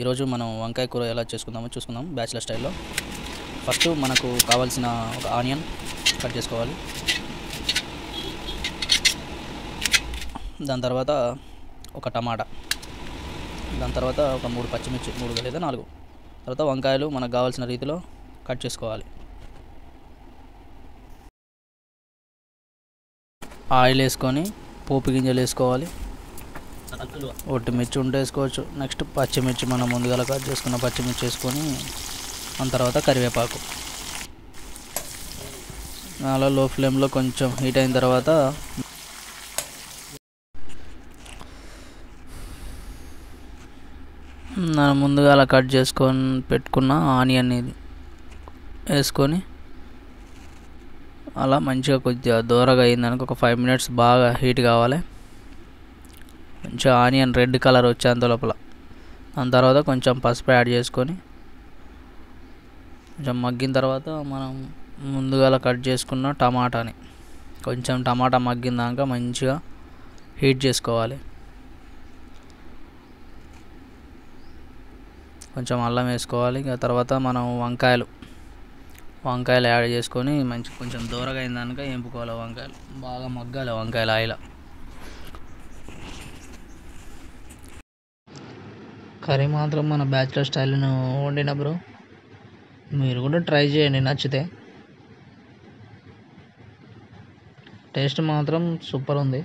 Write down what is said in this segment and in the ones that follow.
ఈరోజు మనం వంకాయ కూర ఎలా చేసుకుందామో చూసుకుందాం బ్యాచిలర్ స్టైల్లో. ఫస్ట్ మనకు కావాల్సిన ఒక ఆనియన్ కట్ చేసుకోవాలి. దాని తర్వాత ఒక టమాటా, దాని తర్వాత ఒక 3 పచ్చిమిర్చి, 3 లేదా 4. తర్వాత వంకాయలు మనకు కావాల్సిన రీతిలో కట్ చేసుకోవాలి. ఆయిల్ వేసుకొని పోపు గింజలు వేసుకోవాలి. ఒట్టిమిర్చి ఉంటే వేసుకోవచ్చు. నెక్స్ట్ పచ్చిమిర్చి, మనం ముందుగా కట్ చేసుకున్న పచ్చిమిర్చి వేసుకొని దాని తర్వాత కరివేపాకు అలా లో ఫ్లేమ్లో కొంచెం హీట్ అయిన తర్వాత ముందుగా అలా కట్ చేసుకొని పెట్టుకున్న ఆనియన్ ఇది వేసుకొని అలా మంచిగా కొద్దిగా దూరగా అయిందనుకో ఒక 5 minutes బాగా హీట్ కావాలి. కొంచెం ఆనియన్ రెడ్ కలర్ వచ్చేంత లోపల దాని తర్వాత కొంచెం పసుపు యాడ్ చేసుకొని కొంచెం మగ్గిన తర్వాత మనం ముందుగా కట్ చేసుకున్న టమాటాని కొంచెం టమాటా మగ్గినాక మంచిగా హీట్ చేసుకోవాలి. కొంచెం అల్లం వేసుకోవాలి. ఇక తర్వాత మనం వంకాయలు యాడ్ చేసుకొని కొంచెం దూరగా అయిందాక వేపుకోవాలి. వంకాయలు బాగా మగ్గాలి. వంకాయలు ఆయిల్ కర్రీ మాత్రం మన బ్యాచిలర్ స్టైల్ను వండిన బ్రో, మీరు కూడా ట్రై చేయండి. నచ్చితే టేస్ట్ మాత్రం సూపర్ ఉంది.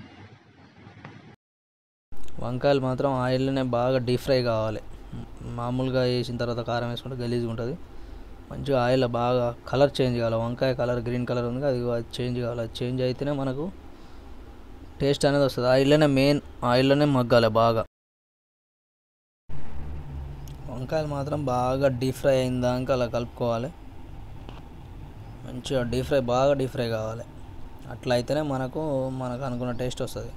వంకాయలు మాత్రం ఆయిల్లోనే బాగా డీప్ ఫ్రై కావాలి. మామూలుగా వేసిన తర్వాత కారం వేసుకుంటే గలీజ్గా ఉంటుంది. మంచిగా ఆయిల్ బాగా కలర్ చేంజ్ కావాలి. వంకాయ కలర్ గ్రీన్ కలర్ ఉంది, అది చేంజ్ కావాలి. అది చేంజ్ అయితేనే మనకు టేస్ట్ అనేది వస్తుంది. ఆయిల్లోనే మగ్గాలి బాగా. వంకాయలు మాత్రం బాగా డీప్ ఫ్రై అయిందాక అలా కలుపుకోవాలి. మంచిగా బాగా డీప్ ఫ్రై కావాలి. అట్లా అయితేనే మనకు అనుకున్న టేస్ట్ వస్తుంది.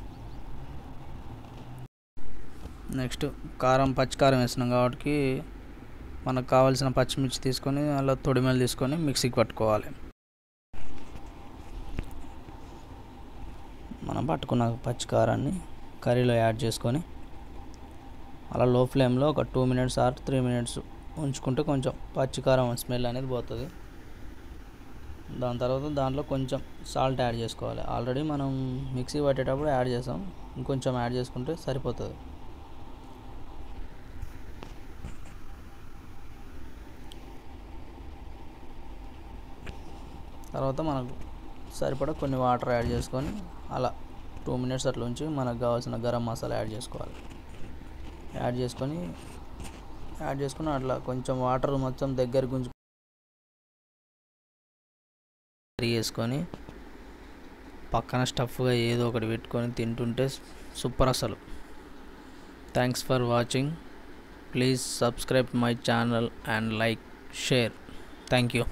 నెక్స్ట్ పచ్చికారం వేసినాం కాబట్టి మనకు కావాల్సిన పచ్చిమిర్చి తీసుకొని అలా తొడిమెలు తీసుకొని మిక్సీకి పట్టుకోవాలి. మనం పట్టుకున్న పచ్చికారాన్ని కర్రీలో యాడ్ చేసుకొని అలా లో ఫ్లేమ్లో ఒక 2 minutes or 3 minutes ఉంచుకుంటే కొంచెం పచ్చికారం స్మెల్ అనేది పోతుంది. దాని తర్వాత దాంట్లో కొంచెం సాల్ట్ యాడ్ చేసుకోవాలి. ఆల్రెడీ మనం మిక్సీ పట్టేటప్పుడు యాడ్ చేసాం, ఇంకొంచెం యాడ్ చేసుకుంటే సరిపోతుంది. తర్వాత మనకు సరిపడా కొన్ని వాటర్ యాడ్ చేసుకొని అలా 2 minutes అట్లా ఉంచి మనకు కావాల్సిన గరం మసాలా యాడ్ చేసుకోవాలి. యాడ్ చేసుకొని అట్లా కొంచెం వాటర్ మొత్తం దగ్గర గుంజు వేసుకొని పక్కన స్టఫ్గా ఏదో ఒకటి పెట్టుకొని తింటుంటే సూపర్ అసలు. Thanks for watching. Please subscribe my channel and like, share. Thank you.